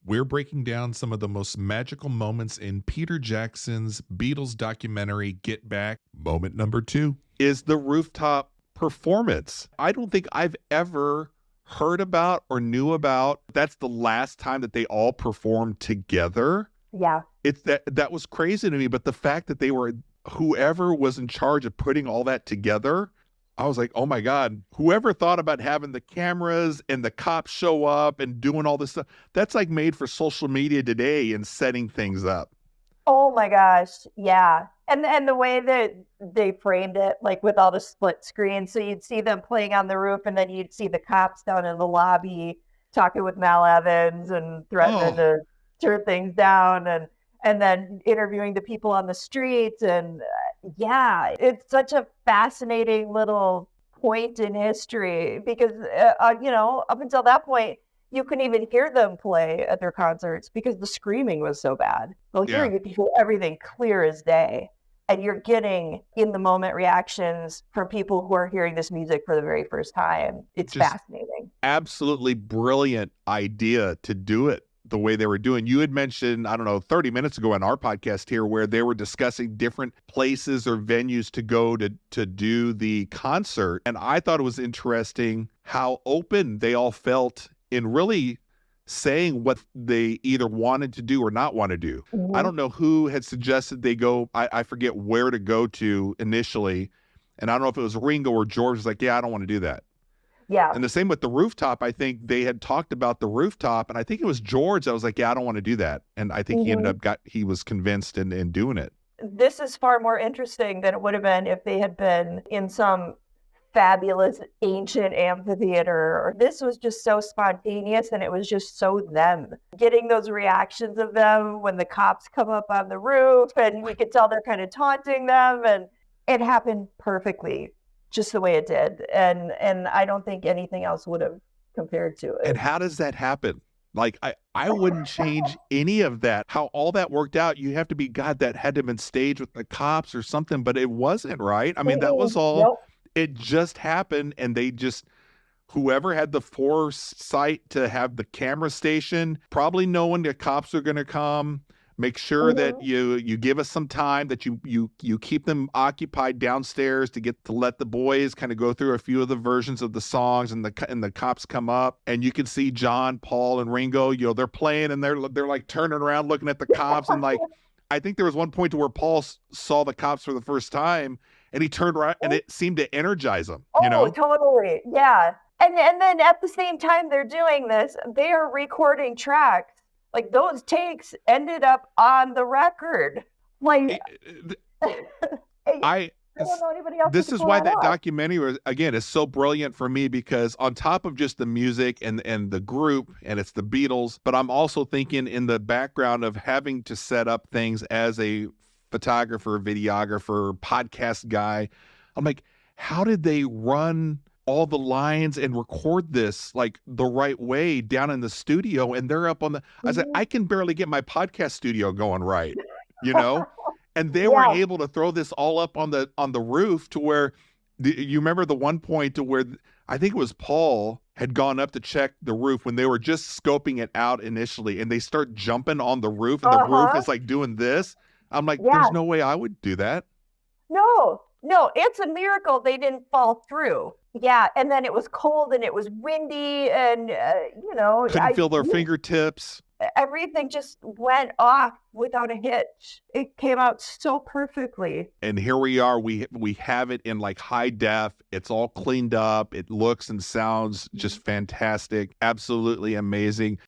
We're breaking down some of the most magical moments in Peter Jackson's Beatles documentary, Get Back. Moment number 2 is the rooftop performance. I don't think I've ever heard about or knew about. That's the last time that they all performed together. Yeah. It's that was crazy to me, but the fact that they were, whoever was in charge of putting all that together, I was like, oh my God, whoever thought about having the cameras and the cops show up and doing all this stuff, that's like made for social media today and setting things up. Oh my gosh. Yeah. And the way that they framed it, like with all the split screens. So you'd see them playing on the roof and then you'd see the cops down in the lobby talking with Mal Evans and threatening to turn things down and then interviewing the people on the streets. And yeah, it's such a fascinating little point in history because, up until that point, you couldn't even hear them play at their concerts because the screaming was so bad. Well, here you can hear everything clear as day. And you're getting in the moment reactions from people who are hearing this music for the very first time. It's just fascinating. Absolutely brilliant idea to do it the way they were doing. You had mentioned, 30 minutes ago on our podcast here, where they were discussing different places or venues to go to do the concert. And I thought it was interesting how open they all felt in really saying what they either wanted to do or not want to do. Mm-hmm. I don't know who had suggested they go, I forget where to go to initially. And I don't know if it was Ringo or George was like, yeah, I don't want to do that. Yeah. And the same with the rooftop. I think they had talked about the rooftop, and I think it was George that was like, yeah, I don't want to do that. And I think he was convinced in doing it. This is far more interesting than it would have been if they had been in some fabulous ancient amphitheater. This was just so spontaneous, and it was just so them. Getting those reactions of them when the cops come up on the roof, and we could tell they're kind of taunting them, and it happened perfectly. Just the way it did. And I don't think anything else would have compared to it. And how does that happen? Like, I wouldn't change any of that. How all that worked out, you have to be, God, that had to have been staged with the cops or something, but it wasn't, right? I mean, that was all, It just happened, and they just, whoever had the foresight to have the camera station, probably knowing the cops are going to come, make sure that you give us some time, that you keep them occupied downstairs to let the boys kind of go through a few of the versions of the songs, and the cops come up, and you can see John, Paul, and Ringo. They're playing, and they're like turning around, looking at the cops, and like, I think there was one point to where Paul saw the cops for the first time, and he turned around, and it seemed to energize him. Totally, yeah. And then at the same time they're doing this, they are recording tracks. Like, those takes ended up on the record. Like, I don't know anybody else. This is why that documentary, again, is so brilliant for me, because on top of just the music and the group, and it's the Beatles, but I'm also thinking in the background of having to set up things as a photographer, videographer, podcast guy. I'm like, how did they run all the lines and record this like the right way down in the studio? And they're up on the, I was like, I can barely get my podcast studio going right, and they were able to throw this all up on the roof to where you remember the one point to where I think it was Paul had gone up to check the roof when they were just scoping it out initially, and they start jumping on the roof, and the roof is like doing this. I'm like, there's no way I would do that. No, it's a miracle they didn't fall through. Yeah, and then it was cold and it was windy, and couldn't feel their fingertips. Everything just went off without a hitch. It came out so perfectly. And here we are. We have it in like high def. It's all cleaned up. It looks and sounds just fantastic. Absolutely amazing.